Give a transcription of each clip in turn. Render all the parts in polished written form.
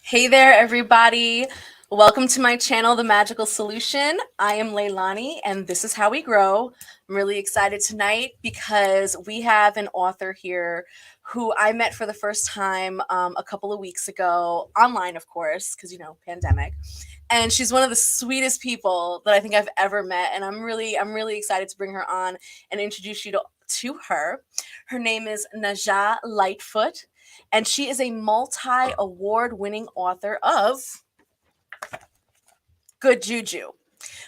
Hey there, everybody. Welcome to my channel, The Magical Solution. I am Lailani, and this is how we grow. I'm really excited tonight because we have an author here who I met for the first time a couple of weeks ago, online, of course, because, pandemic. And she's one of the sweetest people that I think I've ever met. And I'm really excited to bring her on and introduce you to her. Her name is Najah Lightfoot, and she is a multi-award-winning author of Good Juju,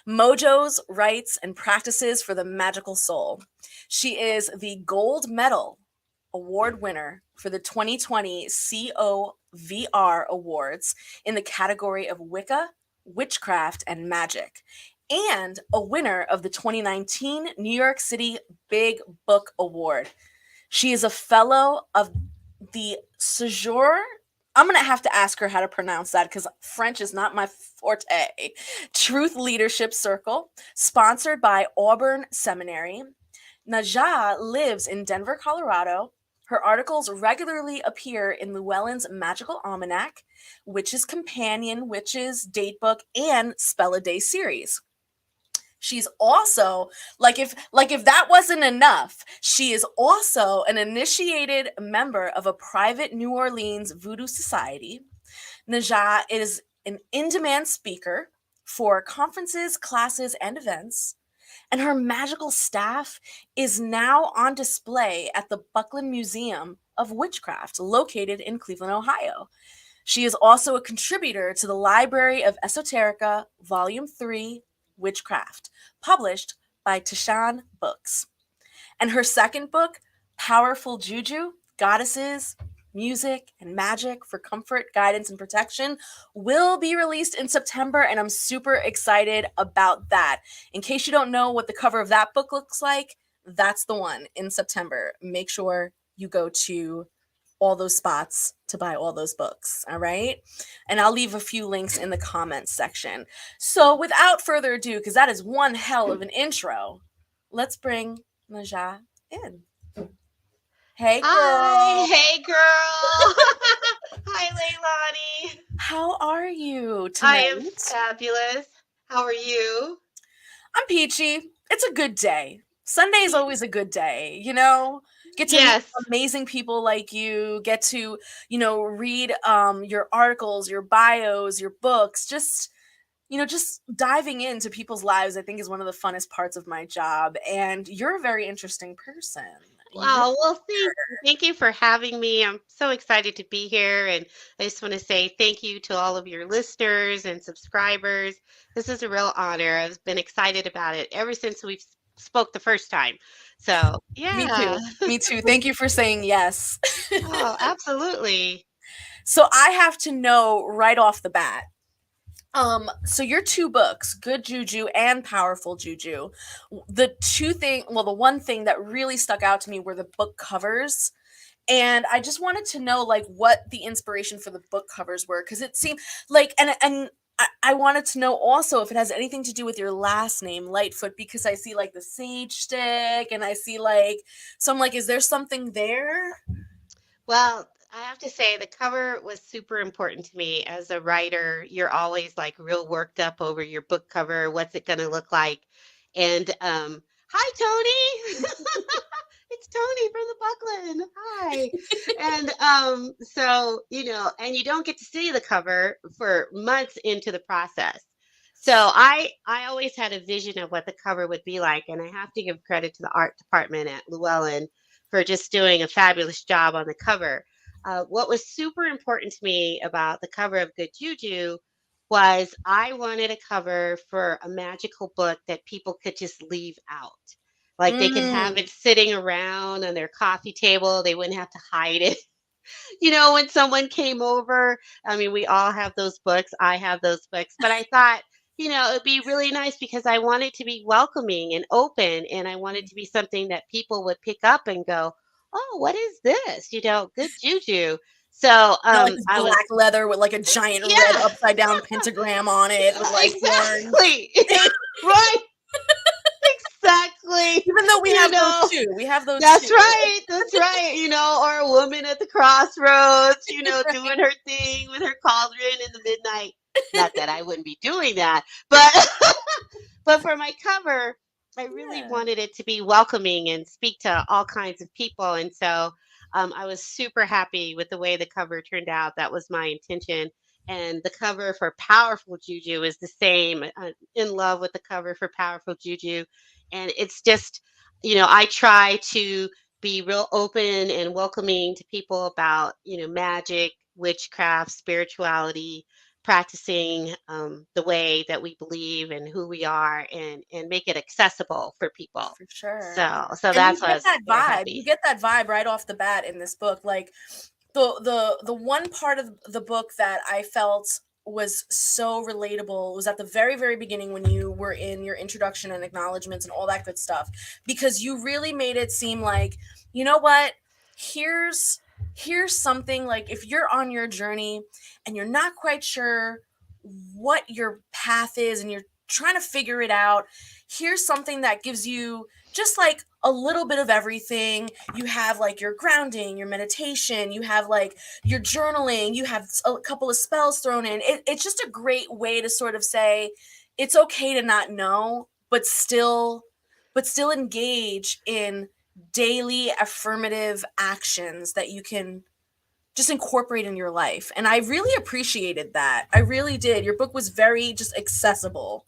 Mojos, Rites, and Practices for the Magical Soul. She is the Gold Medal Award winner for the 2020 COVR Awards in the category of Wicca, Witchcraft, and Magic, and a winner of the 2019 New York City Big Book Award. She is a fellow of the Séjour. I'm going to have to ask her how to pronounce that because French is not my forte. Truth Leadership Circle, sponsored by Auburn Seminary. Najah lives in Denver, Colorado. Her articles regularly appear in Llewellyn's Magickal Almanac, Witch's Companion, Witch's Datebook, and Spell a Day series. She's also, if that wasn't enough, she is also an initiated member of a private New Orleans Vodou Society. Najah is an in-demand speaker for conferences, classes, and events. And her magical staff is now on display at the Buckland Museum of Witchcraft, located in Cleveland, Ohio. She is also a contributor to the Library of Esoterica, Volume 3, Witchcraft, published by Taschen Books. And her second book, Powerful Juju, Goddesses, Music, and Magic for Comfort, Guidance, and Protection, will be released in September, and I'm super excited about that. In case you don't know what the cover of that book looks like, that's the one in September. Make sure you go to all those spots to buy all those books, all right? And I'll leave a few links in the comments section. So without further ado, because that is one hell of an intro, let's bring Najah in. Hey, girl. Hi, hey, girl. Hi, Lailani. How are you tonight? I am fabulous. How are you? I'm peachy. It's a good day. Sunday is always a good day, Get to meet amazing people like you, get to, read your articles, your bios, your books, just diving into people's lives, I think, is one of the funnest parts of my job. And you're a very interesting person. Wow. Well, thank you for having me. I'm so excited to be here. And I just want to say thank you to all of your listeners and subscribers. This is a real honor. I've been excited about it ever since we spoke the first time. So, yeah. Me too. Thank you for saying yes. Oh, absolutely. So I have to know right off the bat. So your two books, Good Juju and Powerful Juju, the one thing that really stuck out to me were the book covers. And I just wanted to know what the inspiration for the book covers were, because it seemed and I wanted to know also if it has anything to do with your last name, Lightfoot, because I see the sage stick and I see so I'm is there something there? Well, I have to say the cover was super important to me. As a writer, you're always real worked up over your book cover. What's it going to look like? And hi, Tony. It's Tony from the Buckland. Hi. And so, and you don't get to see the cover for months into the process. So I always had a vision of what the cover would be like. And I have to give credit to the art department at Llewellyn for just doing a fabulous job on the cover. What was super important to me about the cover of Good Juju was I wanted a cover for a magical book that people could just leave out. They could have it sitting around on their coffee table. They wouldn't have to hide it. When someone came over, I mean, we all have those books. I have those books. But I thought, it'd be really nice because I want it to be welcoming and open. And I want it to be something that people would pick up and go, oh, what is this? Good Juju. So black leather with a giant red upside down pentagram on it with exactly. Right. Exactly. exactly. Even though we You have those know, too. We have those that's too. right. That's right. You know, or a woman at the crossroads, you know, Right. doing her thing with her cauldron in the midnight. Not that I wouldn't be doing that, but but for my cover, I really Yeah, wanted it to be welcoming and speak to all kinds of people. And so I was super happy with the way the cover turned out. That was my intention. And the cover for Powerful Juju is the same. In love with the cover for Powerful Juju. And it's just, you know, I try to be real open and welcoming to people about, you know, magic, witchcraft, spirituality, practicing the way that we believe and who we are, and make it accessible for people. for sure. So And that's you why I get was that very vibe. You happy. get that vibe right off the bat in this book. Like the one part of the book that I felt was so relatable was at the very very beginning when you were in your introduction and acknowledgments and all that good stuff, because you really made it seem like, you know what, here's something, like if you're on your journey and you're not quite sure what your path is and you're trying to figure it out, here's something that gives you just like a little bit of everything. You have like your grounding, your meditation, you have like your journaling, you have a couple of spells thrown in. It's just a great way to sort of say it's okay to not know, but still engage in daily affirmative actions that you can just incorporate in your life. And I really appreciated that. I really did. Your book was very just accessible.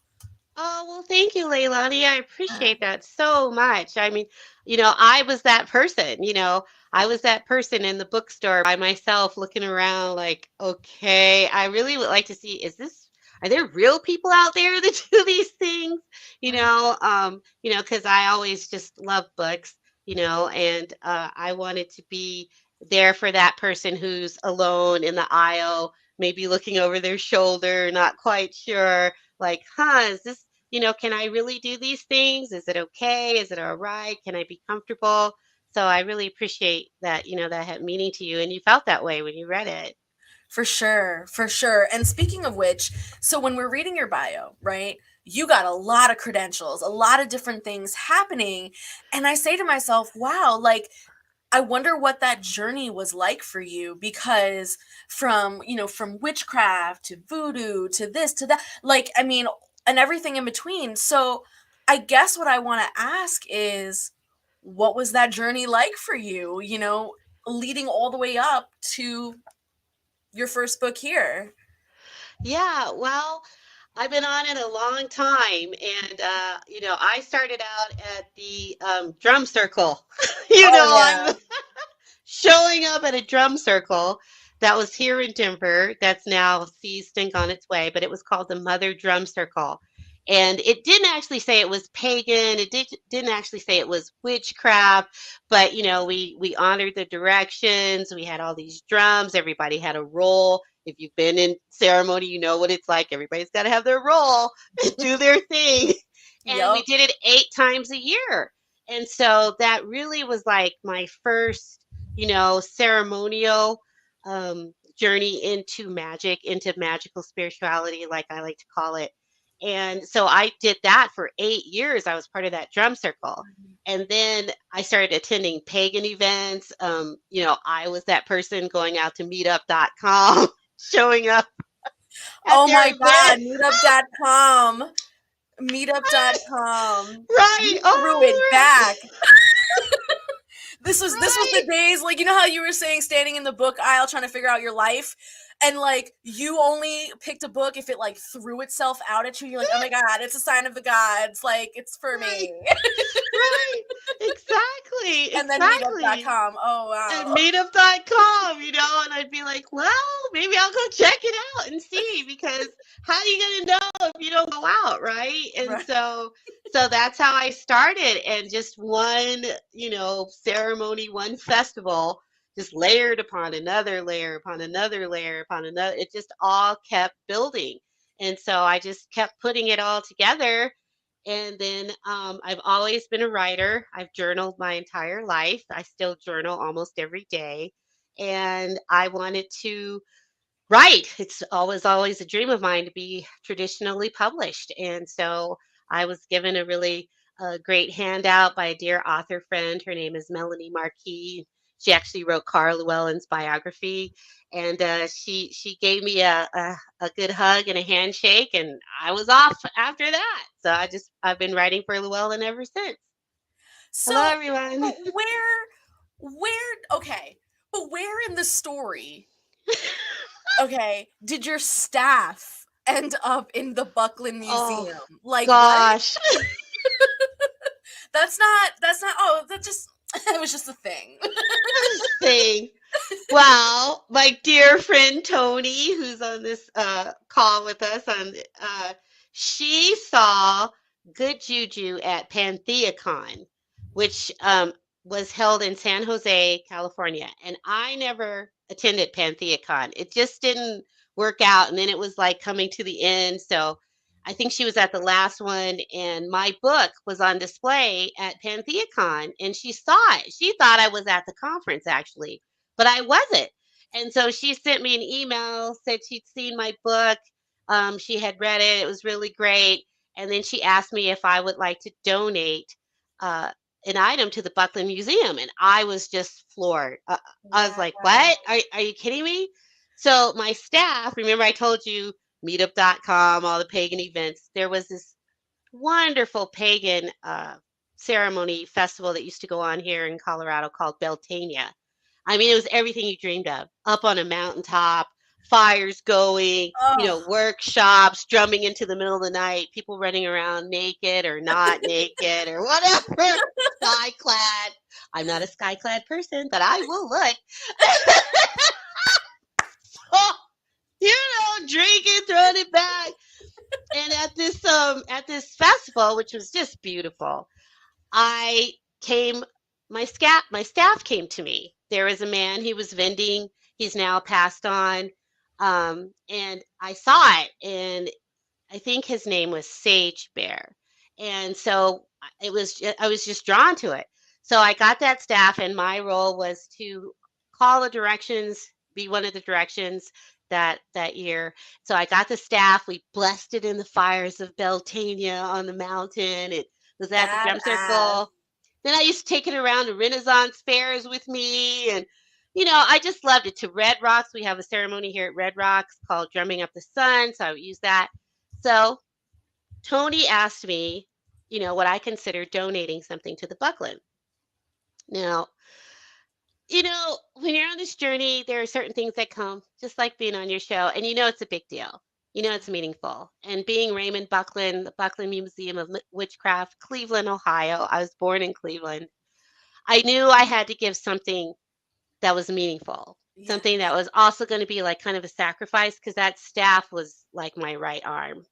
Oh, well, thank you, Leilani. I Yeah, appreciate that so much. I mean, you know, I was that person, you know, I was that person in the bookstore by myself looking around like, okay, I really would like to see, are there real people out there that do these things? right. You know, because I always just love books, you know, and I wanted to be there for that person who's alone in the aisle, maybe looking over their shoulder, not quite sure, like, is this, you know, can I really do these things? Is it okay? Is it all right? Can I be comfortable? So I really appreciate that, you know, that had meaning to you and you felt that way when you read it. For sure, for sure. And speaking of which, so when we're reading your bio, right, you got a lot of credentials, a lot of different things happening. And I say to myself, wow, like, I wonder what that journey was like for you, because from witchcraft to voodoo to this to that, like, I mean, and everything in between. So I guess what I want to ask is, what was that journey like for you, leading all the way up to your first book here? Yeah, well, I've been on it a long time, and you know, I started out at the drum circle. You Oh know, yeah. I'm showing up at a drum circle that was here in Denver, that's now ceased and gone its way, but it was called the Mother Drum Circle. And it didn't actually say it was pagan. Didn't actually say it was witchcraft, but you know, we honored the directions. We had all these drums. Everybody had a role. If you've been in ceremony, you know what it's like. Everybody's got to have their role and do their thing. And we Yep. did it 8 times a year. And so that really was like my first, you know, ceremonial journey into magic, into magical spirituality, like I like to call it. And so I did that for 8 years. I was part of that drum circle. And then I started attending pagan events. You know, I was that person going out to meetup.com, showing up at Oh their my God, event. meetup.com. Meetup.com. Right. You threw it Oh, back. This was the right. days, like, how you were saying, standing in the book aisle trying to figure out your life, and like you only picked a book if it like threw itself out at you. You're like, oh my God, it's a sign of the gods, like it's for Right. me. Right. Exactly. And then Exactly. meetup.com. Oh And wow. meetup.com, you know, and I'd be like, well, maybe I'll go check it out and see, because how are you going to know if you don't go out, right? And Right. so that's how I started, and just one, you know, ceremony, one festival, just layered upon another layer upon another layer upon another. It just all kept building. And so I just kept putting it all together. And then I've always been a writer. I've journaled my entire life. I still journal almost every day. And I wanted to write. It's always a dream of mine to be traditionally published. And so I was given a really a great handout by a dear author friend. Her name is Melanie Marquis. She actually wrote Carl Llewellyn's biography, and she gave me a good hug and a handshake, and I was off after that. So I've been writing for Llewellyn ever since. So, Hello, everyone. but okay, but where in the story, okay, did your staff end up in the Buckland Oh Museum? Like, what? gosh. That's not, oh, that just, it was just a thing. Thing. Well, my dear friend Tony, who's on this call with us, she saw Good Juju at PantheaCon, which was held in San Jose, California. And I never attended PantheaCon. It just didn't work out. And then it was like coming to the end. So I think she was at the last one, and my book was on display at PantheaCon, and she saw it. She thought I was at the conference, actually, but I wasn't. And so she sent me an email, said she'd seen my book. She had read it. It was really great. And then she asked me if I would like to donate uh, an item to the Buckland Museum. And I was just floored. I was like, what? Are you kidding me? So my staff, remember I told you, meetup.com, all the pagan events, there was this wonderful pagan ceremony festival that used to go on here in Colorado called Beltania. I mean, it was everything you dreamed of. Up on a mountaintop, fires going, Oh, workshops, drumming into the middle of the night, people running around naked or not naked or whatever, sky clad. I'm not a sky clad person, but I will look. Oh, drinking, throwing it back. And at this festival, which was just beautiful, I came, my staff came to me. There was a man, he was vending, he's now passed on. And I saw it, and I think his name was Sage Bear. And so I was just drawn to it. So I got that staff, and my role was to call the directions, be one of the directions that year. So I got the staff. We blessed it in the fires of Beltania on the mountain. It was at the drum badass. circle. Then I used to take it around to Renaissance fairs with me, and I just loved it. To Red Rocks, we have a ceremony here at Red Rocks called Drumming Up the Sun, so I would use that. So Tony asked me, what I consider donating something to the Buckland. Now, when you're on this journey, there are certain things that come, just like being on your show, and it's a big deal. It's meaningful. And being Raymond Buckland, the Buckland Museum of Witchcraft, Cleveland, Ohio, I was born in Cleveland. I knew I had to give something that was meaningful, Yeah. something that was also going to be like kind of a sacrifice, because that staff was like my right arm.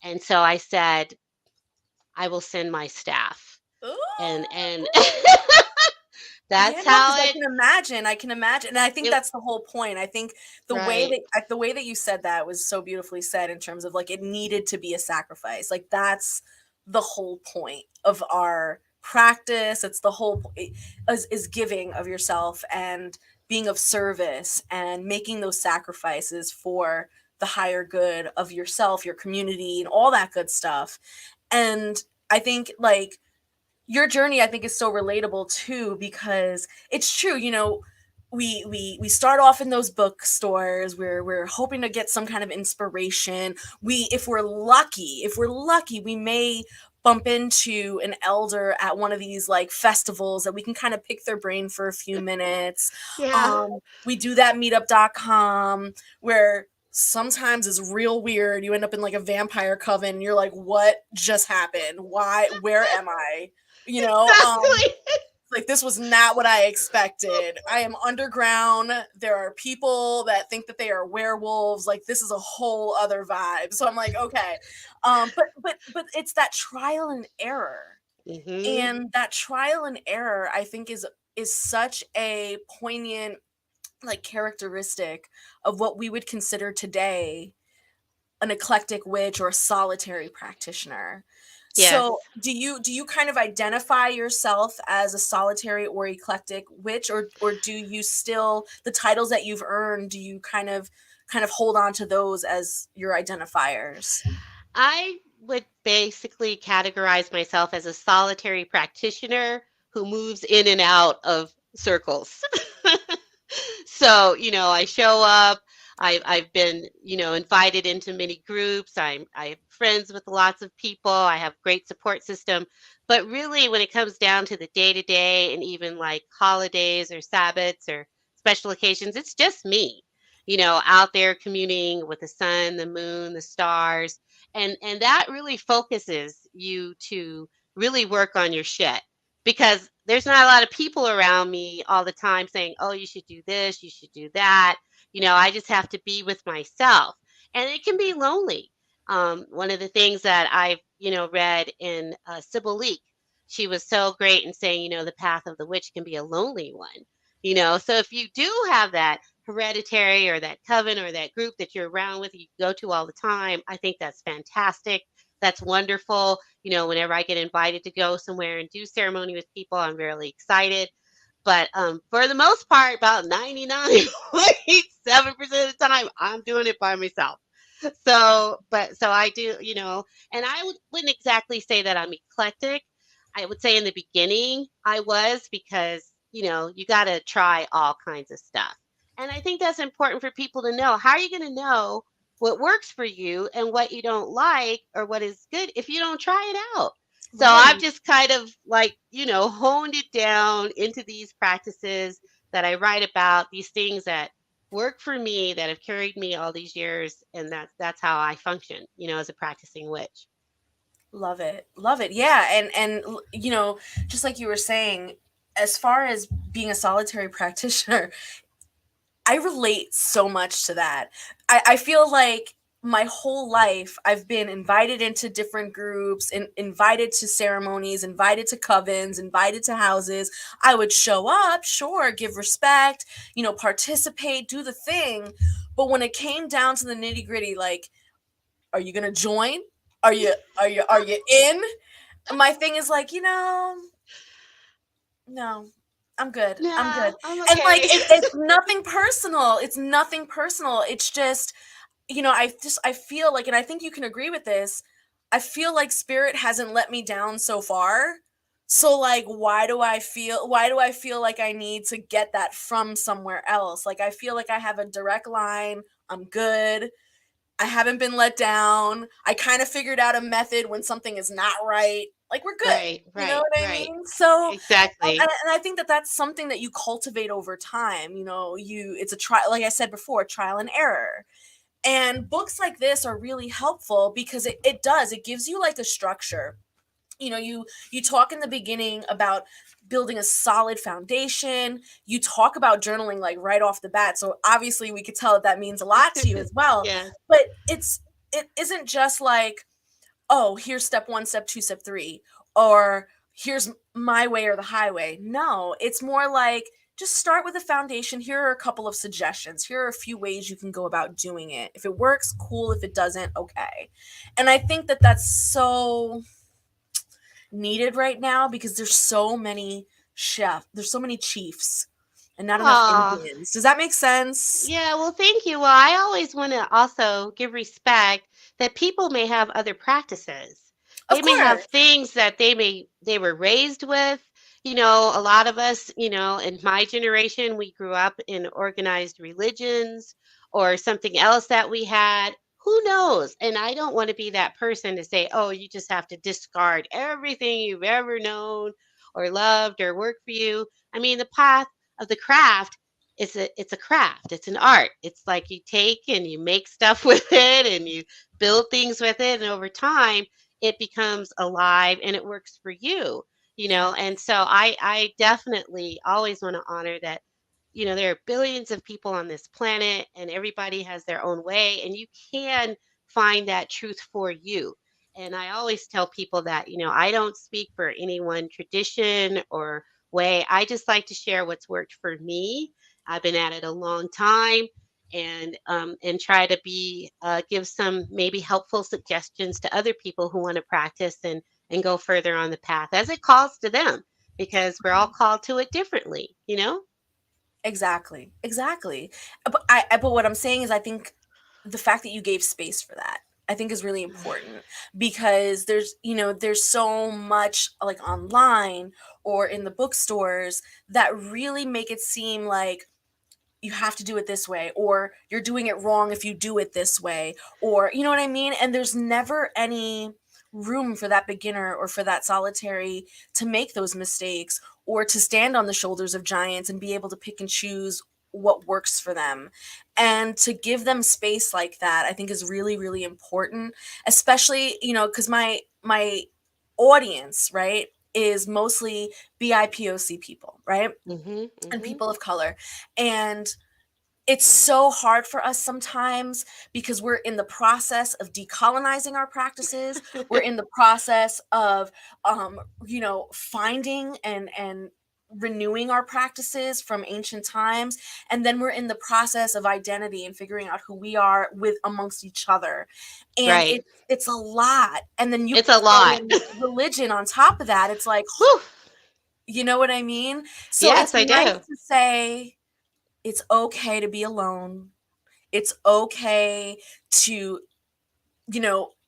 And so I said, I will send my staff. Ooh. And Yeah, that's no, how because it, I can imagine, and I think it that's the whole point. I think right. the way that you said that was so beautifully said, in terms of like, it needed to be a sacrifice. Like, that's the whole point of our practice. It's the whole is giving of yourself and being of service and making those sacrifices for the higher good of yourself, your community, and all that good stuff. And I think, like, your journey, I think, is so relatable too, because it's true. We start off in those bookstores. We're hoping to get some kind of inspiration. If we're lucky, we may bump into an elder at one of these like festivals that we can kind of pick their brain for a few minutes. Yeah. We do that meetup.com, where sometimes it's real weird. You end up in like a vampire coven, and you're like, what just happened? Where am I? you know um Exactly. like, this was not what I expected. I am underground. There are people that think that they are werewolves. Like, this is a whole other vibe. So I'm like, okay. But it's that trial and error. Hmm. And that trial and error, I think, is such a poignant, like, characteristic of what we would consider today an eclectic witch or a solitary practitioner. So Yes. do you kind of identify yourself as a solitary or eclectic witch, or do you still, the titles that you've earned, do you kind of hold on to those as your identifiers? I would basically categorize myself as a solitary practitioner who moves in and out of circles. So, I show up. I've been, invited into many groups. I have friends with lots of people. I have great support system. But really, when it comes down to the day to day and even like holidays or Sabbaths or special occasions, it's just me, out there communing with the sun, the moon, the stars. And that really focuses you to really work on your shit, because there's not a lot of people around me all the time saying, "Oh, you should do this, you should do that." I just have to be with myself, and it can be lonely. One of the things that I've, read in Sybil Leek, she was so great in saying, the path of the witch can be a lonely one. So if you do have that hereditary or that coven or that group that you're around with, you go to all the time, I think that's fantastic. That's wonderful. Whenever I get invited to go somewhere and do ceremony with people, I'm really excited. But for the most part, about 99.7% of the time, I'm doing it by myself. So I do, and wouldn't exactly say that I'm eclectic. I would say in the beginning I was, because, you got to try all kinds of stuff. And I think that's important for people to know. How are you going to know what works for you and what you don't like or what is good if you don't try it out? So I've Right. just kind of like, honed it down into these practices that I write about, these things that work for me, that have carried me all these years, and that's how I function, as a practicing witch. Love it. Love it. Yeah. And just like you were saying, as far as being a solitary practitioner, I relate so much to that. I feel like my whole life I've been invited into different groups, invited to ceremonies, invited to covens, invited to houses. I would show up, sure, give respect, participate, do the thing. But when it came down to the nitty gritty, like, are you gonna join? Are you in? My thing is like, no, I'm good. I'm good. No, I'm And like okay. it's nothing personal. It's nothing personal. It's just, I feel like, and I think you can agree with this, I feel like spirit hasn't let me down so far. So like why do I feel like I need to get that from somewhere else? Like I feel like I have a direct line. I'm good. I haven't been let down. I kind of figured out a method when something is not right. Like we're good. Right, You know right, what I right. mean? So Exactly. and I think that that's something that you cultivate over time. It's a trial, like I said before, trial and error. And books like this are really helpful because it gives you like a structure. You talk in the beginning about building a solid foundation. You talk about journaling like right off the bat. So obviously we could tell that that means a lot to you as well. Yes. But it isn't just like, oh, here's step 1, step 2, step 3, or here's my way or the highway. No, it's more like just start with a foundation. Here are a couple of suggestions. Here are a few ways you can go about doing it. If it works, cool. If it doesn't, okay. And I think that that's so needed right now because there's so many chiefs and not enough Oh, Indians. Does that make sense? yeah. Well, thank you. Well, I always want to also give respect that people may have other practices. Of They may have course. things that they were raised with. A lot of us, in my generation, we grew up in organized religions or something else that we had. Who knows? And I don't want to be that person to say, "Oh, you just have to discard everything you've ever known or loved or worked for you." I mean, the path of the craft, it's a craft, it's an art. It's like you take and you make stuff with it and you build things with it, and over time it becomes alive and it works for you. Yeah. And so I definitely always want to honor that. There are billions of people on this planet and everybody has their own way, and you can find that truth for you. And I always tell people that, I don't speak for any one tradition or way. I just like to share what's worked for me. I've been at it a long time, and try to be give some maybe helpful suggestions to other people who want to practice and go further on the path as it calls to them, because we're all called to it differently. Exactly. But what I'm saying is I think the fact that you gave space for that. I think is really important, because there's so much like online or in the bookstores that really make it seem like you have to do it this way, or you're doing it wrong if you do it this way, or you know what I mean? And there's never any room for that beginner or for that solitary to make those mistakes, or to stand on the shoulders of giants and be able to pick and choose what works for them. And to give them space like that, I think is really, really important, especially, because my audience, right, is mostly BIPOC people, right? Mm-hmm, And mm-hmm. people of color. And it's so hard for us sometimes because we're in the process of decolonizing our practices. We're in the process of, finding and renewing our practices from ancient times. And then we're in the process of identity and figuring out who we are with amongst each other. And Right. it's a lot. And then you It's a throw lot. in religion on top of that. It's like, Whew. you know what I mean? So it's Yes, I nice do. to say it's okay to be alone. It's okay to,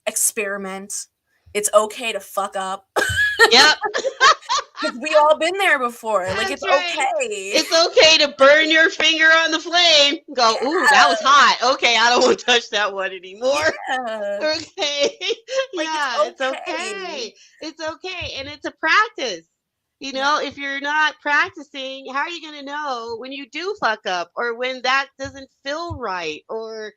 experiment. It's okay to fuck up. Yep. Because we all been there before. Like, it's That's right. okay. It's okay to burn your finger on the flame. Go, ooh, that was hot. Okay, I don't want to touch that one anymore. Yeah. Okay. Like, Yeah, it's it's okay. okay. It's okay. And it's a practice. Yeah. If you're not practicing, how are you going to know when you do fuck up, or when that doesn't feel right, or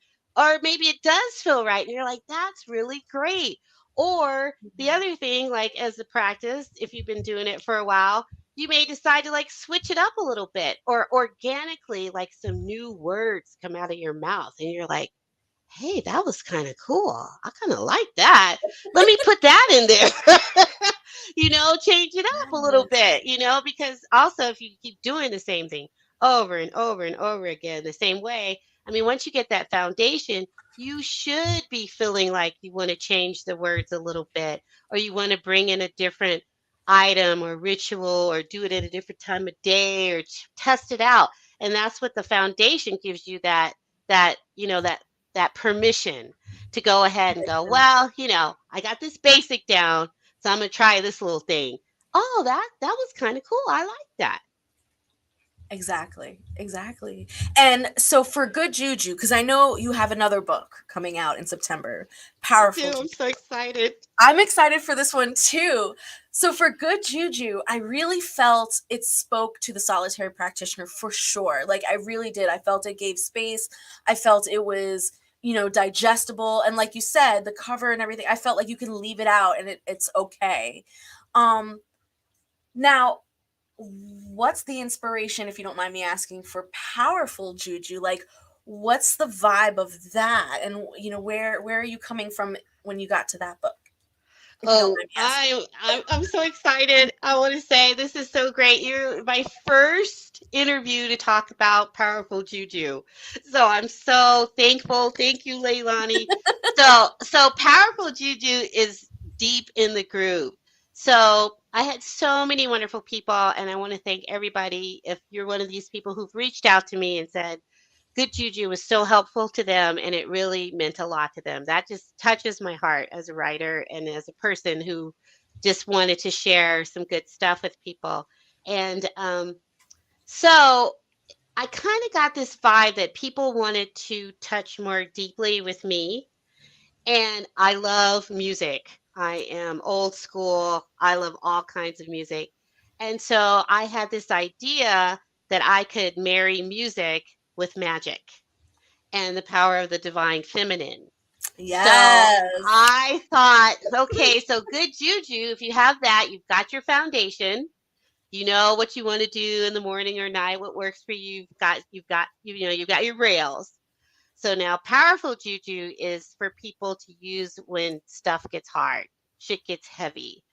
maybe it does feel right and you're like, that's really great. Or the other thing, like as a practice, if you've been doing it for a while, you may decide to like switch it up a little bit, or organically, like some new words come out of your mouth and you're like, hey, that was kind of cool. I kind of like that. Let me put that in there. Change it up a little Yes. bit, because also if you keep doing the same thing over and over and over again the same way, I mean, once you get that foundation, you should be feeling like you want to change the words a little bit, or you want to bring in a different item or ritual, or do it at a different time of day, or test it out. And that's what the foundation gives you, that permission to go ahead and go, well, I got this basic down, so I'm gonna try this little thing. Oh, that was kind of cool. I like that. Exactly. Exactly. And so for Good Juju, because I know you have another book coming out in September, I Powerful do. I'm Juju. so excited. I'm excited for this one too. So for Good Juju, I really felt it spoke to the solitary practitioner for sure. Like, I really did. I felt it gave space. I felt it was, digestible. And like you said, the cover and everything, I felt like you can leave it out and it's okay. Um, Now, what's the inspiration, if you don't mind me asking, for Powerful Juju? Like, what's the vibe of that? And, where are you coming from when you got to that book? If you don't Oh, mind me asking. I'm so excited. I want to say this is so great. You're my first interview to talk about powerful juju. So I'm so thankful. Thank you, Lailani. So powerful juju is deep in the groove. So I had so many wonderful people, and I want to thank everybody. If you're one of these people who've reached out to me and said, good juju was so helpful to them and it really meant a lot to them. That just touches my heart as a writer and as a person who just wanted to share some good stuff with people. And so I kind of got this vibe that people wanted to touch more deeply with me. And I love music. I am old school. I love all kinds of music. And so I had this idea that I could marry music with magic and the power of the divine feminine. So Yes. I thought, okay, so good juju, if you have that, you've got your foundation. You know what you want to do in the morning or night, what works for you. You've got your rails. So now powerful juju is for people to use when stuff gets hard, shit gets heavy.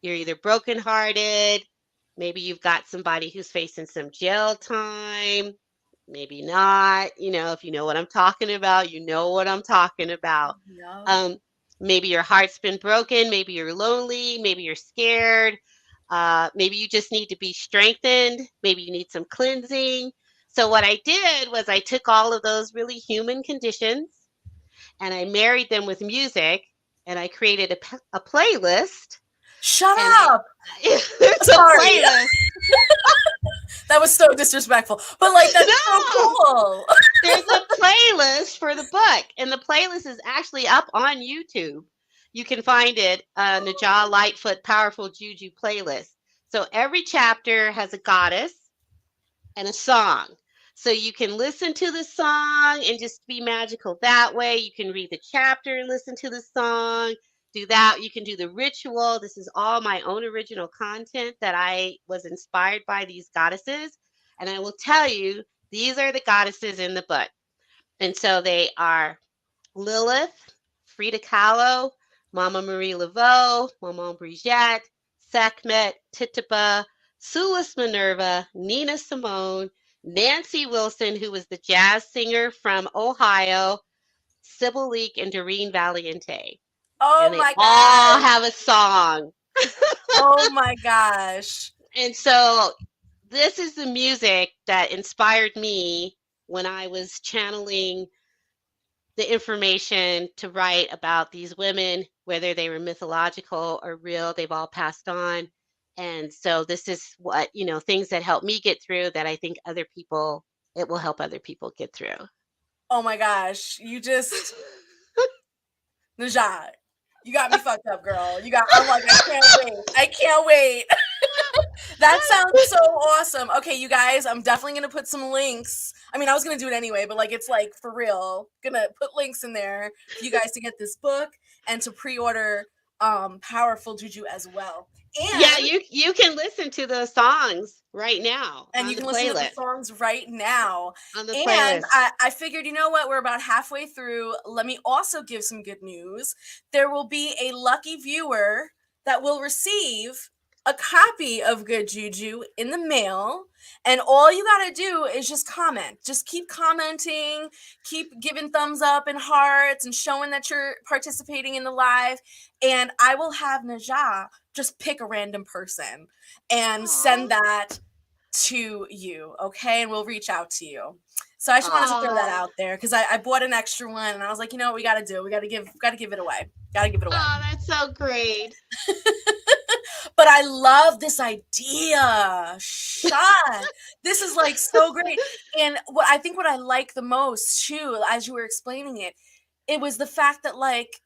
You're either brokenhearted, maybe you've got somebody who's facing some jail time, maybe not. If you know what I'm talking about, you know what I'm talking about. Yep. Um, Maybe your heart's been broken, maybe you're lonely, maybe you're scared, maybe you just need to be strengthened, maybe you need some cleansing. So what I did was I took all of those really human conditions and I married them with music, and I created a playlist. Shut And up. there's a Sorry. playlist. That was so disrespectful. But like, that's so No, cool. there's a playlist for the book, and the playlist is actually up on YouTube. You can find it, Najah Lightfoot Powerful Juju playlist. So every chapter has a goddess and a song. So you can listen to the song and just be magical that way. You can read the chapter and listen to the song. Do that. You can do the ritual. This is all my own original content that I was inspired by these goddesses. And I will tell you, these are the goddesses in the book. And so they are Lilith, Frida Kahlo, Mama Marie Laveau, Maman Brigitte, Sekhmet, Tituba, Sulis Minerva, Nina Simone, Nancy Wilson, who was the jazz singer from Ohio, Sybil Leek, and Doreen Valiente. Oh And they my all gosh. have a song. Oh my gosh. And so this is the music that inspired me when I was channeling the information to write about these women, whether they were mythological or real. They've all passed on. And so this is what, things that help me get through that I think it will help other people get through. Oh my gosh. You just, Najah, you got me fucked up, girl. I'm like, I can't wait. I can't wait. That sounds so awesome. Okay, you guys, I'm definitely going to put some links. I mean, I was going to do it anyway, but like, it's like for real. Gonna put links in there for you guys to get this book and to pre-order Powerful Juju as well. And yeah, you can listen to the songs right now and on you the can listen to the playlist. songs right now. On the And playlist. I figured, you know what? We're about halfway through. Let me also give some good news. There will be a lucky viewer that will receive a copy of Good Juju in the mail. And all you got to do is just comment. Just keep commenting, keep giving thumbs up and hearts and showing that you're participating in the live. And I will have Najah just pick a random person and send that to you, okay? And we'll reach out to you. So I just wanted to throw that out there because I bought an extra one and I was like, you know what we gotta do? We gotta give it away. Gotta give it away. Oh, that's so great. But I love this idea. Shot. This is like so great. And what I like the most too, as you were explaining it, it was the fact that like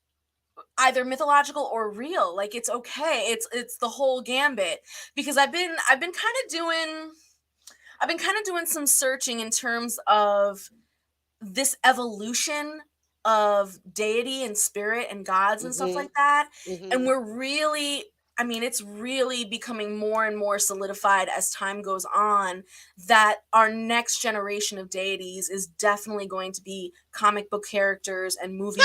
either mythological or real, like it's okay. It's the whole gambit. Because I've been kind of doing some searching in terms of this evolution of deity and spirit and gods and stuff like that. And we're really, I mean, it's really becoming more and more solidified as time goes on that our next generation of deities is definitely going to be comic book characters and movie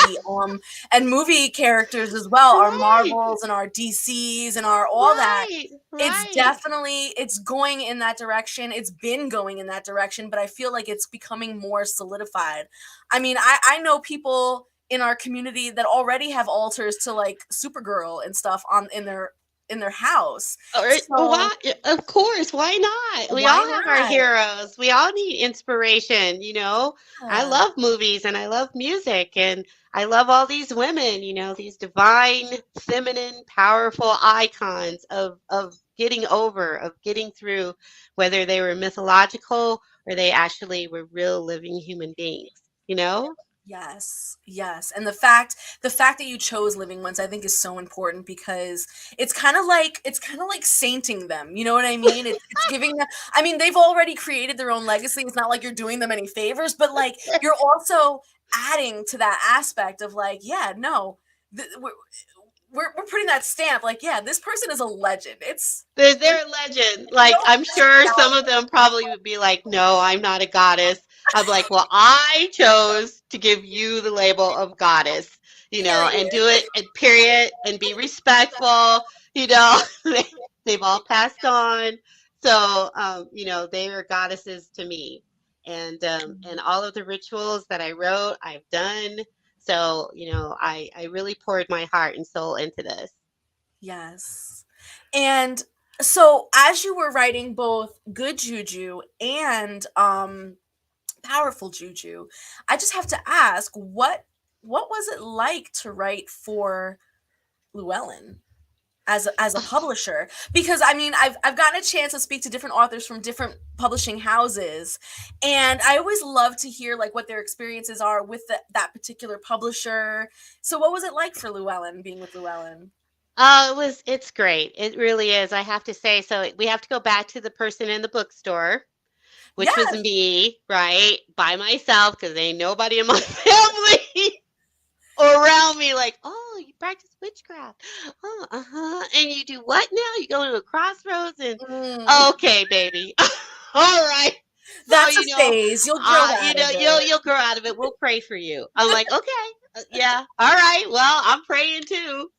characters as well. Our Marvels and our DCs and our all that. It's going in that direction. It's been going in that direction, but I feel like it's becoming more solidified. I mean, I know people in our community that already have altars to like Supergirl and stuff in their house. Why, of course, why not? We all have our heroes. We all need inspiration, I love movies and I love music and I love all these women, these divine, feminine, powerful icons of getting over, of getting through, whether they were mythological or they actually were real living human beings, Yes. And the fact that you chose living ones, I think is so important because it's kind of like sainting them. You know what I mean? It's giving them, I mean, they've already created their own legacy. It's not like you're doing them any favors, but like you're also adding to that aspect of like, yeah, no, we're putting that stamp like, yeah, this person is a legend. They're a legend. Like, I'm sure some of them probably would be like, no, I'm not a goddess. I'm like, well, I chose to give you the label of goddess, and do it, and period, and be respectful, they've all passed on. So, they are goddesses to me. And all of the rituals that I wrote, I've done. So, I really poured my heart and soul into this. Yes. And so as you were writing both Good Juju and Powerful Juju, I just have to ask, what what was it like to write for Llewellyn as a publisher? Because I mean, I've gotten a chance to speak to different authors from different publishing houses, and I always love to hear like what their experiences are with that particular publisher. So what was it like for Llewellyn, being with Llewellyn? Oh, it's great. It really is. I have to say, so we have to go back to the person in the bookstore, which was Yes. me, right? By myself, because ain't nobody in my family around me like, oh, you practice witchcraft. Oh, uh-huh. And you do what now? You go to a crossroads and Mm. okay, baby. All right. So, That's a phase. You'll grow out of it. you'll grow out of it. We'll pray for you. I'm like, okay, yeah, all right. Well, I'm praying too.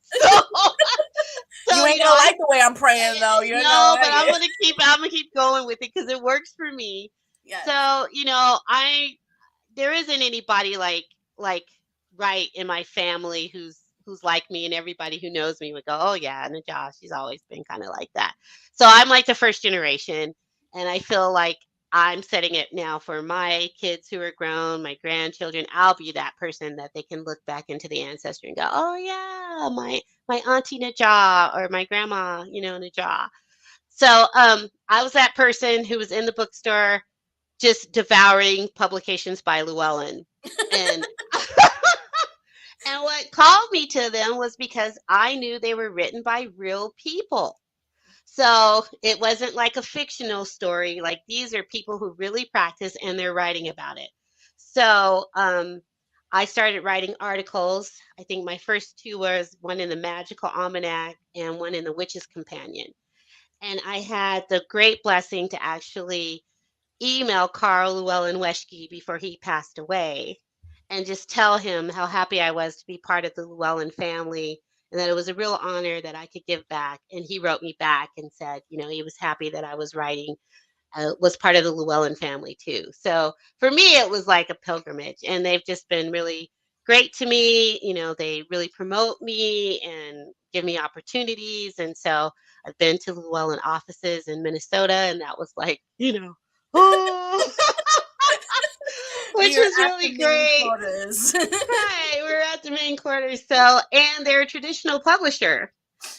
So, You ain't gonna like the way I'm praying, though. You ain't gonna no, but like it. I'm gonna keep going with it because it works for me. Yes. So, there isn't anybody like right in my family who's like me, and everybody who knows me would go, oh yeah, Najah, she's always been kind of like that. So I'm like the first generation, and I feel like I'm setting it now for my kids who are grown, my grandchildren. I'll be that person that they can look back into the ancestry and go, oh yeah, my auntie Najah or my grandma, Najah. So I was that person who was in the bookstore just devouring publications by Llewellyn. And and what called me to them was because I knew they were written by real people. So it wasn't like a fictional story. Like these are people who really practice and they're writing about it. So I started writing articles. I think my first two was one in the Magickal Almanac and one in the Witch's Companion. And I had the great blessing to actually email Carl Llewellyn Weschke before he passed away and just tell him how happy I was to be part of the Llewellyn family and that it was a real honor that I could give back. And he wrote me back and said, he was happy that I was writing, was part of the Llewellyn family too. So for me, it was like a pilgrimage, and they've just been really great to me. They really promote me and give me opportunities. And so I've been to Llewellyn offices in Minnesota, and that was like, oh, which You're was at the really main great. quarters. Right, we're at the main quarters. So, and they're a traditional publisher.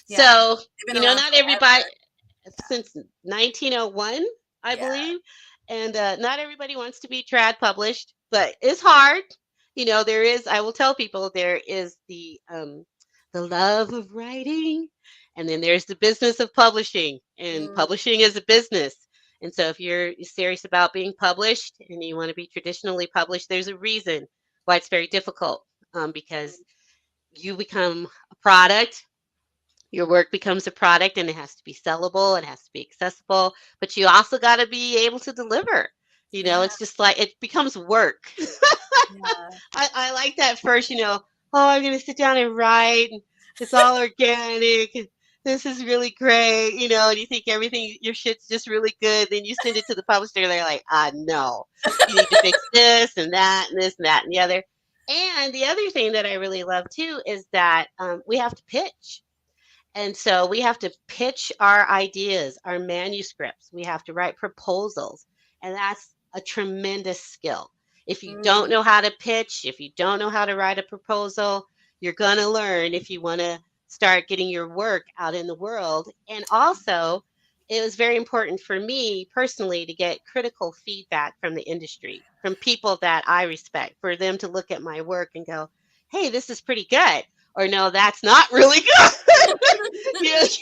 Yeah, So, they've been around not everybody forever. since 1901, I Yeah. believe. And not everybody wants to be trad published, but it's hard. There is. I will tell people there is the love of writing, and then there's the business of publishing. And Mm, publishing is a business. And so, if you're serious about being published and you want to be traditionally published, there's a reason why it's very difficult. Because you become a product, your work becomes a product, and it has to be sellable, it has to be accessible, but you also got to be able to deliver. yeah, It's just like it becomes work. yeah. I like that first, oh, I'm going to sit down and write, and it's all organic, and this is really great, and you think everything, your shit's just really good. Then you send it to the publisher, they're like, no, you need to fix this and that and this and that and the other. And the other thing that I really love too is that we have to pitch. And so we have to pitch our ideas, our manuscripts. We have to write proposals. And that's a tremendous skill. If you don't Mm, know how to pitch, if you don't know how to write a proposal, you're going to learn if you want to start getting your work out in the world. And also, it was very important for me personally to get critical feedback from the industry, from people that I respect, for them to look at my work and go, hey, this is pretty good. Or no, that's not really good.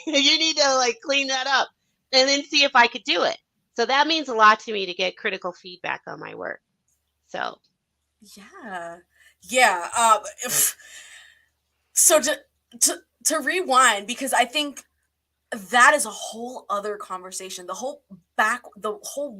You need to like clean that up and then see if I could do it. So that means a lot to me to get critical feedback on my work. So yeah, yeah. So to rewind, because I think that is a whole other conversation. The whole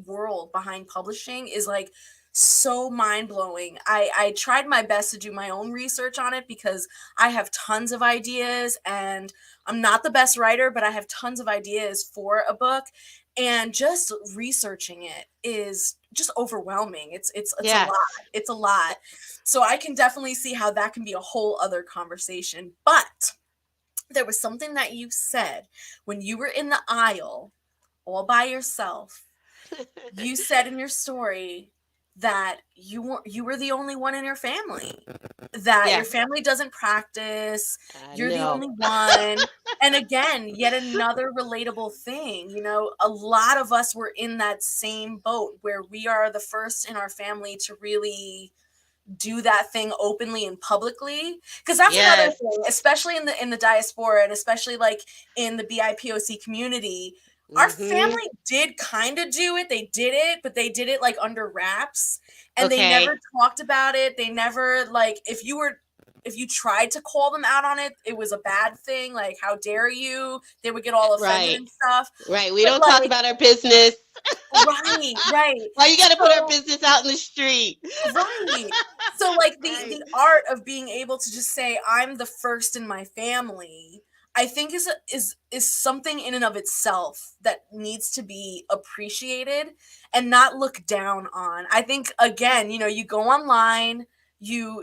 world behind publishing is like so mind blowing. I tried my best to do my own research on it because I have tons of ideas, and I'm not the best writer, but I have tons of ideas for a book, and just researching it is just overwhelming. It's a lot. yes. It's a lot. So I can definitely see how that can be a whole other conversation. But there was something that you said when you were in the aisle all by yourself. You said in your story that you were the only one in your family, that Yeah, your family doesn't practice, I you're the know. only one. And again, yet another relatable thing, a lot of us were in that same boat where we are the first in our family to really do that thing openly and publicly, because that's another Yes. thing, especially in the diaspora, and especially like in the BIPOC community. Our Mm-hmm. family did kind of do it. They did it, but they did it like under wraps, and they Okay. never talked about it. They never, like, if you tried to call them out on it, it was a bad thing, like, how dare you, they would get all offended Right. and stuff. Right. We But don't talk like, about our business. right. Why you got to put our So business out in the street? right. So like Right. the art of being able to just say I'm the first in my family, I think is something in and of itself that needs to be appreciated and not looked down on. I think, again, you go online, you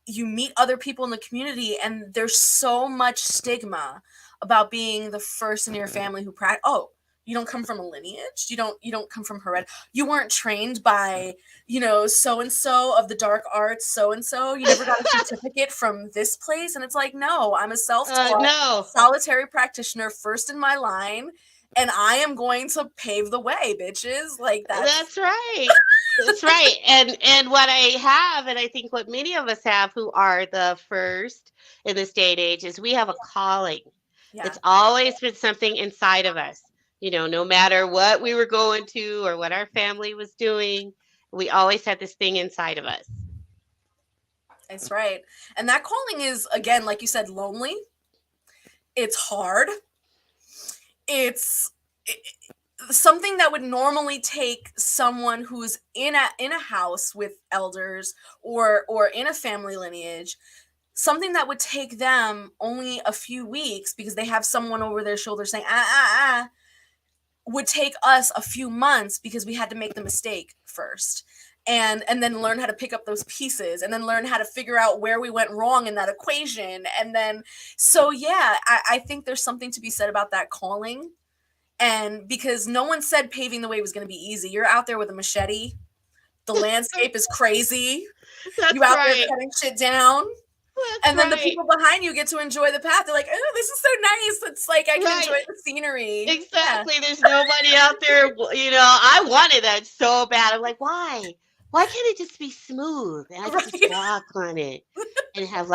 meet other people in the community, and there's so much stigma about being the first in your family who practice. Oh, you don't come from a lineage. You don't come from heredity. You weren't trained by, so and so of the dark arts, so and so. You never got a certificate from this place. And it's like, no, I'm a self-taught No. solitary practitioner, first in my line, and I am going to pave the way, bitches. Like, that's That's right. That's right. And what I have, and I think what many of us have who are the first in this day and age, is we have a calling. yeah. It's always been something inside of us. No matter what we were going to or what our family was doing, we always had this thing inside of us. That's right. And that calling is, again, like you said, lonely. It's hard. It's something that would normally take someone who's in a house with elders, or in a family lineage, something that would take them only a few weeks because they have someone over their shoulder saying would take us a few months because we had to make the mistake first, and then learn how to pick up those pieces, and then learn how to figure out where we went wrong in that equation. And then, so yeah, I think there's something to be said about that calling. And because no one said paving the way was going to be easy. You're out there with a machete. The landscape is crazy. You That's out there right. cutting shit down. That's And then the right. people behind you get to enjoy the path. They're like, oh, this is so nice. It's like I can enjoy Right. the scenery. Yeah. Exactly. There's nobody out there. I wanted that so bad. I'm like, why? Why can't it just be smooth and I could just Right. walk on it and have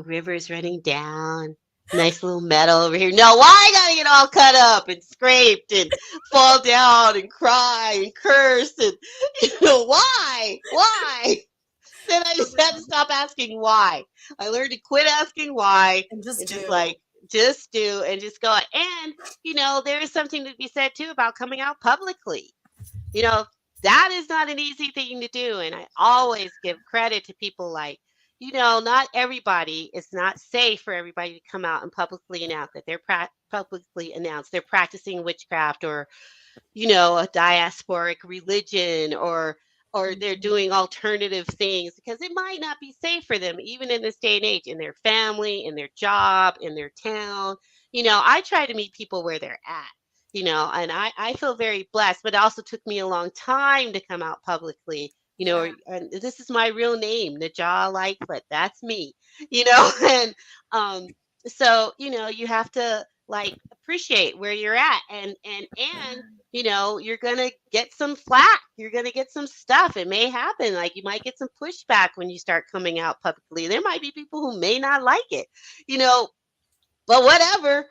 rivers running down, nice little meadow over here? No, why I gotta get all cut up and scraped and fall down and cry and curse and why? Why? Then I just had to stop asking why. I learned to quit asking why And just and just do. just do and just go. And there is something to be said too about coming out publicly. You know, that is not an easy thing to do. And I always give credit to people like, not everybody, it's not safe for everybody to come out and publicly announce that they're practicing witchcraft, or a diasporic religion, or they're Mhm. doing alternative things, because it might not be safe for them, even in this day and age, in their family, in their job, in their town. I try to meet people where they're at, and I feel very blessed, but it also took me a long time to come out publicly. Yeah. And this is my real name, Najah Lightfoot. That's me, and um, so you have to appreciate where you're at, and you're going to get some flack. You're going to get some stuff. It may happen. Like, you might get some pushback when you start coming out publicly. There might be people who may not like it, you know, but whatever.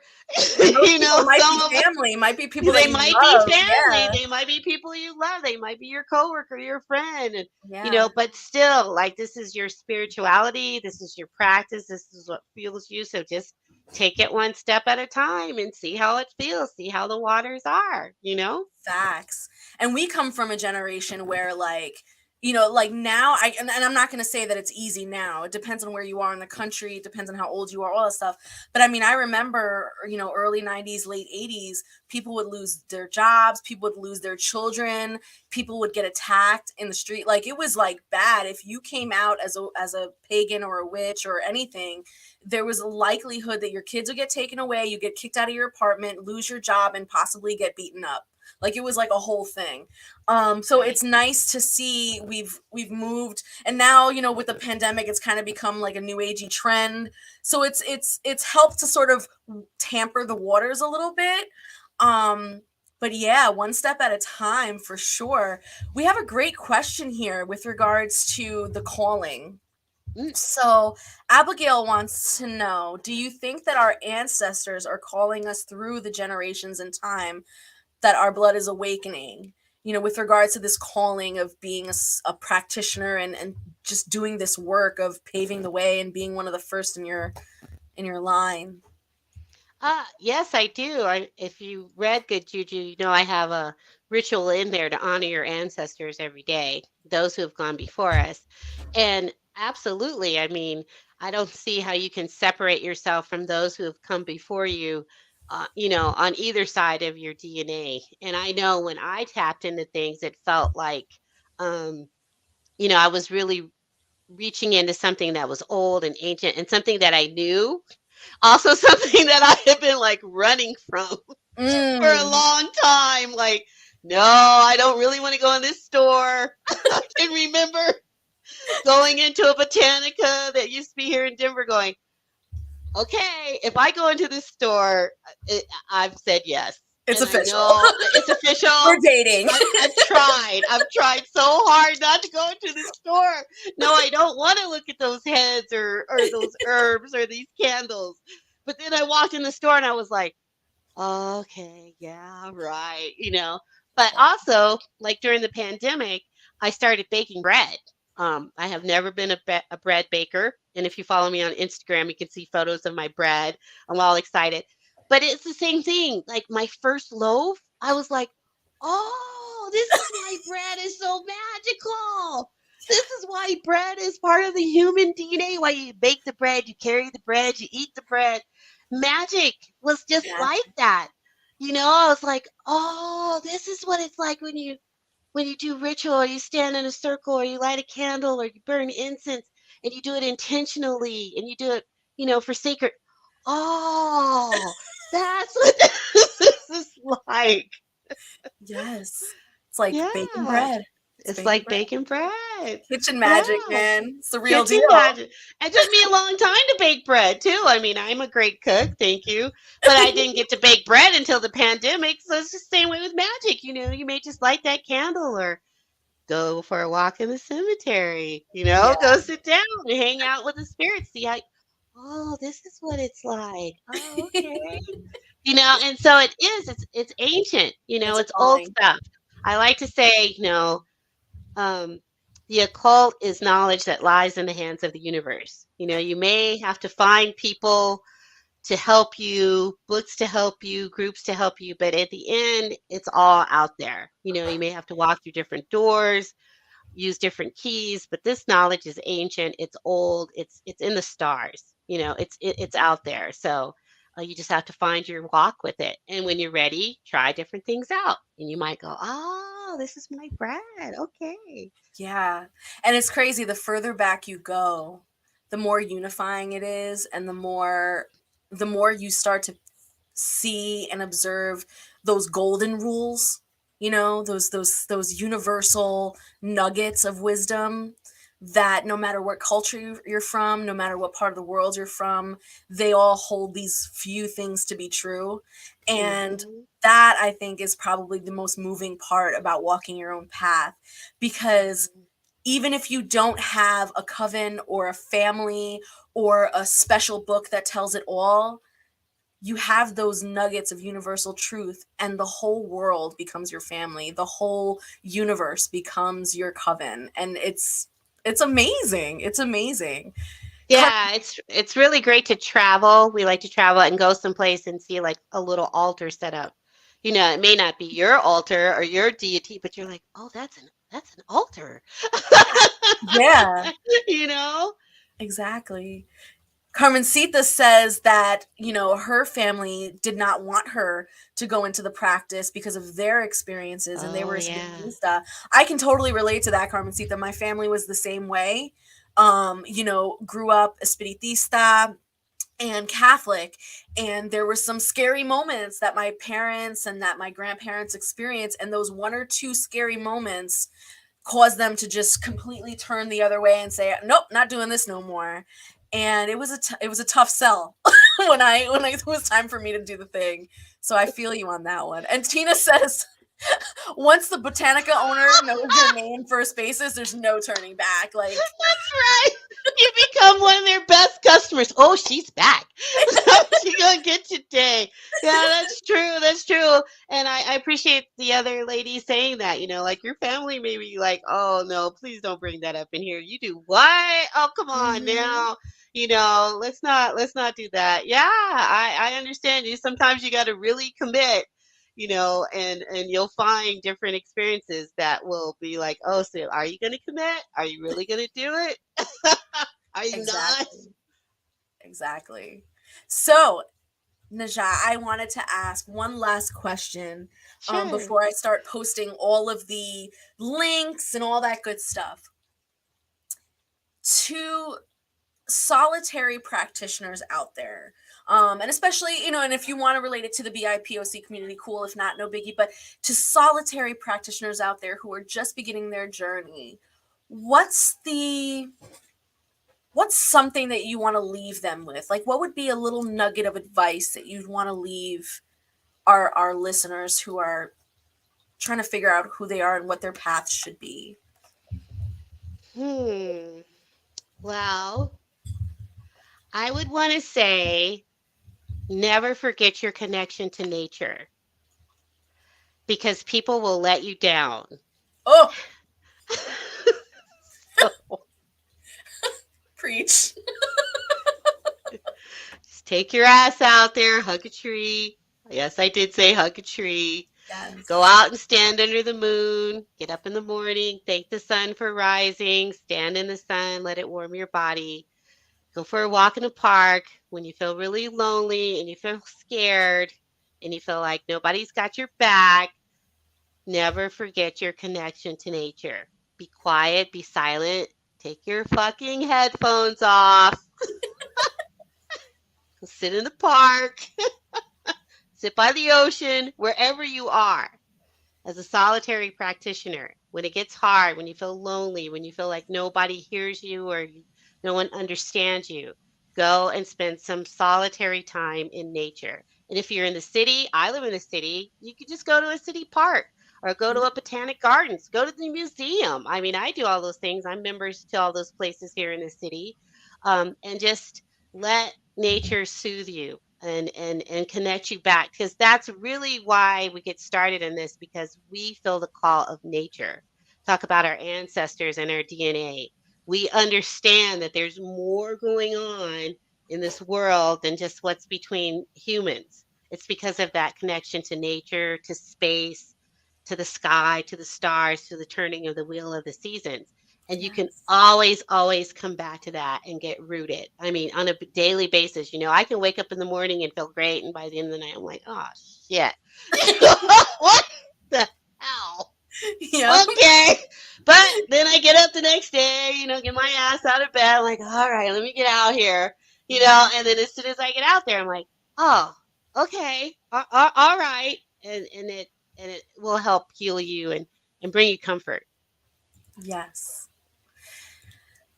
And those people might Some be of us, family, might be people that they you might be love. family. Yeah. They might be people you love. They might be your coworker, your friend. And, Yeah. but still, this is your spirituality. This is your practice. This is what fuels you. So just take it one step at a time and see how it feels. See how the waters are. Facts. And we come from a generation where, like, like now, and I'm not going to say that it's easy now. It depends on where you are in the country. It depends on how old you are, all that stuff. But I mean, I remember, early 90s, late 80s, people would lose their jobs. People would lose their children. People would get attacked in the street. Like, it was like bad. If you came out as a pagan or a witch or anything, there was a likelihood that your kids would get taken away. You get kicked out of your apartment, lose your job, and possibly get beaten up. Like it was like a whole thing. So Right. it's nice to see we've moved, and now, you know, with the pandemic, it's kind of become like a new agey trend. So it's helped to sort of tamper the waters a little bit. But yeah, one step at a time for sure. We have a great question here with regards to the calling. Mm. So, Abigail wants to know, do you think that our ancestors are calling us through the generations in time, that our blood is awakening? You know, with regards to this calling of being a practitioner, and just doing this work of paving the way and being one of the first in your line. Yes, I do. If you read Good Juju, you know I have a ritual in there to honor your ancestors every day, those who have gone before us. And absolutely, I mean, I don't see how you can separate yourself from those who have come before you, you know, on either side of your DNA. And I know when I tapped into things, it felt like, um, you know, I was really reaching into something that was old and ancient and something that I knew, also something that I had been like running from for a Mm, long time. Like, no, I don't really want to go in this store. I can remember going into a Botanica that used to be here in Denver, going, okay, if I go into this store, I've said yes. it's And I official. know it's We're official. dating. I've tried. I've tried so hard not to go into the store. No, I don't want to look at those heads or those herbs or these candles. But then I walked in the store and I was like, okay, yeah, right, you know. But also, like during the pandemic, I started baking bread. I have never been a bread baker, and if you follow me on Instagram, you can see photos of my bread. I'm all excited, but it's the same thing. Like my first loaf, I was like, "Oh, this is why bread is so magical. This is why bread is part of the human DNA. Why you bake the bread, you carry the bread, you eat the bread." Magic was just Yeah. like that. You know, I was like, "Oh, this is what it's like when you do ritual, or you stand in a circle, or you light a candle, or you burn incense, and you do it intentionally, and you do it, you know, for sacred. Oh, that's what this is like." Yes. It's like baking Yeah, bread. It's it's baking like bread. baking bread. Kitchen magic, Yeah. man. It's the real Kitchen deal. magic. It took me a long time to bake bread too. I mean, I'm a great cook, thank you. But I didn't get to bake bread until the pandemic. So it's the same way with magic. You know, you may just light that candle or go for a walk in the cemetery, you Yeah. know, go sit down and hang out with the spirits. See how, oh, this is what it's like. Oh, okay. You know, and so it is, it's ancient, you know, It's a it's old calling. stuff. I like to say, you know, um, the occult is knowledge that lies in the hands of the universe. You know, you may have to find people to help you, books to help you, groups to help you, but at the end, it's all out there. You know, you may have to walk through different doors, use different keys, but this knowledge is ancient, it's old, it's in the stars. You know, it's out there. So you just have to find your walk with it. And when you're ready, try different things out. And you might go, "Oh, this is my bread. Okay." Yeah. And it's crazy. The further back you go, the more unifying it is, and the more you start to see and observe those golden rules, you know, those universal nuggets of wisdom, that no matter what culture you're from, no matter what part of the world you're from, they all hold these few things to be true. And Mhm. that, I think, is probably the most moving part about walking your own path, because Mhm. even if you don't have a coven or a family or a special book that tells it all, you have those nuggets of universal truth, and the whole world becomes your family. The whole universe becomes your coven, and it's amazing. It's amazing. Yeah, it's really great to travel. We like to travel and go someplace and see like a little altar set up. You know, it may not be your altar or your deity, but you're like, "Oh, that's an altar." Yeah, You know? exactly. Carmencita says that, you know, her family did not want her to go into the practice because of their experiences, and they Oh, were yeah. espiritista. I can totally relate to that, Carmencita. My family was the same way. You know, grew up espiritista, and Catholic. And there were some scary moments that my parents and that my grandparents experienced. And those one or two scary moments caused them to just completely turn the other way and say, nope, not doing this no more. And it was a tough sell when it was time for me to do the thing. So I feel you on that one. And Tina says, once the Botanica owner knows your name first basis, there's no turning back. Like, that's right. You become one of their best customers. Oh, she's back. She's gonna get today. Yeah, that's true. That's true. And I appreciate the other lady saying that. Like your family may be like, oh no, please don't bring that up in here. You do what? Oh, come on now. Let's not do that. Yeah, I understand you. Sometimes you got to really commit. And you'll find different experiences that will be like, oh, so are you going to commit? Are you really going to do it? Are you not? Exactly. So, Najah, I wanted to ask one last question before I start posting all of the links and all that good stuff. To solitary practitioners out there, and especially, and if you want to relate it to the BIPOC community, cool. If not, no biggie. But to solitary practitioners out there who are just beginning their journey, what's something that you want to leave them with? Like, what would be a little nugget of advice that you'd want to leave our listeners who are trying to figure out who they are and what their path should be? Well, I would want to say, never forget your connection to nature, because people will let you down. Oh, preach. Just take your ass out there, hug a tree. Yes, I did say hug a tree. Yes. Go out and stand under the moon. Get up in the morning. Thank the sun for rising. Stand in the sun. Let it warm your body. Go for a walk in the park when you feel really lonely and you feel scared and you feel like nobody's got your back. Never forget your connection to nature. Be quiet. Be silent. Take your fucking headphones off. Sit in the park. Sit by the ocean, wherever you are. As a solitary practitioner, when it gets hard, when you feel lonely, when you feel like nobody hears you or no one understands you, go and spend some solitary time in nature. And if you're in the city, I live in the city, you could just go to a city park or go to a botanic gardens, go to the museum. I mean, I do all those things. I'm members to all those places here in the city. And just let nature soothe you and connect you back, because that's really why we get started in this, because we feel the call of nature. Talk about our ancestors and our DNA. We understand that there's more going on in this world than just what's between humans. It's because of that connection to nature, to space, to the sky, to the stars, to the turning of the wheel of the seasons. And you can always, always come back to that and get rooted. I mean, on a daily basis, I can wake up in the morning and feel great. And by the end of the night, I'm like, oh, shit. What the hell? Yeah. Okay. But then I get up the next day, get my ass out of bed. I'm like, all right, let me get out here, and then as soon as I get out there, I'm like, oh, okay. All right. And it will help heal you and bring you comfort. Yes.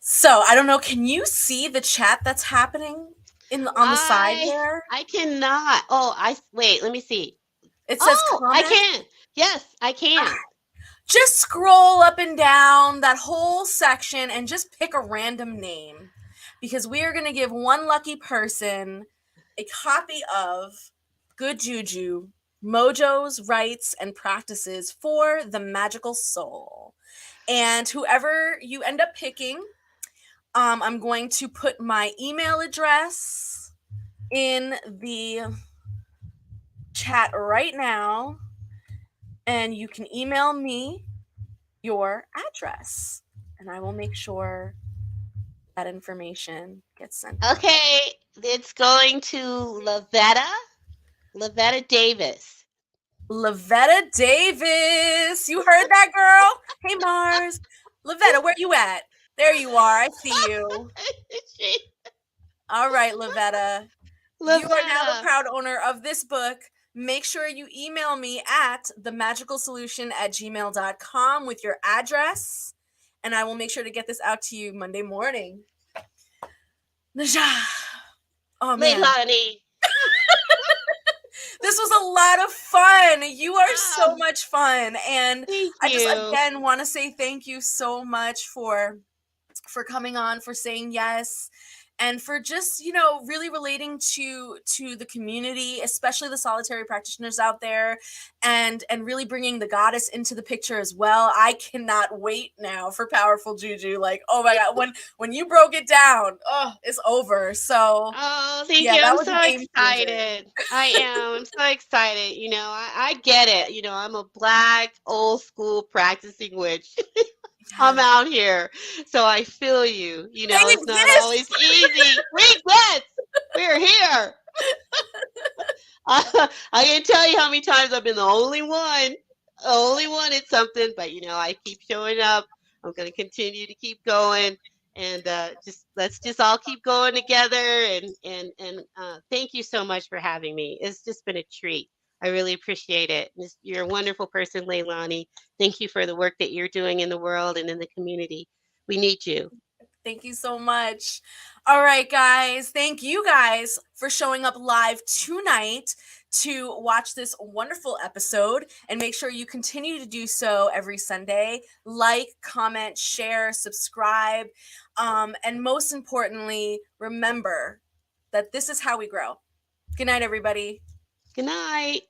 So I don't know. Can you see the chat that's happening on the side there? I cannot. Oh, wait. Let me see. It says I can. Yes, I can. Just scroll up and down that whole section and just pick a random name, because we are going to give one lucky person a copy of Good Juju, Mojos, Rites, and Practices for the Magical Soul. And whoever you end up picking, I'm going to put my email address in the chat right now, and you can email me your address, and I will make sure that information gets sent. Okay, it's going to Lavetta Davis. Lavetta Davis. You heard that, girl? Hey, Mars. Lavetta, where you at? There you are. I see you. All right, Lavetta. You are now the Lavetta. proud owner of this book. Make sure you email me at themagicalsolution@gmail.com with your address, and I will make sure to get this out to you Monday morning. Najah. Oh, man. Lailani. This was a lot of fun. You are so Oh, much fun. And thank I just, you. again, want to say thank you so much for coming on, for saying yes, and for just, you know, really relating to the community, especially the solitary practitioners out there, and really bringing the goddess into the picture as well. I cannot wait now for Powerful Juju. Like, oh my god, when you broke it down, oh, it's over. So Oh, thank yeah, you. that I'm was a so game changer. excited. I am. I'm so excited. You know, I get it. You know, I'm a Black, old school practicing witch. I'm Yes. out here. So I feel you. You They know, it's not exist. always easy. Regrets. We're here. I can tell you how many times I've been the only one at something, but you know, I keep showing up. I'm going to continue to keep going, and just let's just all keep going together. And thank you so much for having me. It's just been a treat. I really appreciate it. You're a wonderful person, Leilani. Thank you for the work that you're doing in the world and in the community. We need you. Thank you so much. All right, guys. Thank you guys for showing up live tonight to watch this wonderful episode. And make sure you continue to do so every Sunday. Like, comment, share, subscribe. And most importantly, remember that this is how we grow. Good night, everybody. Good night.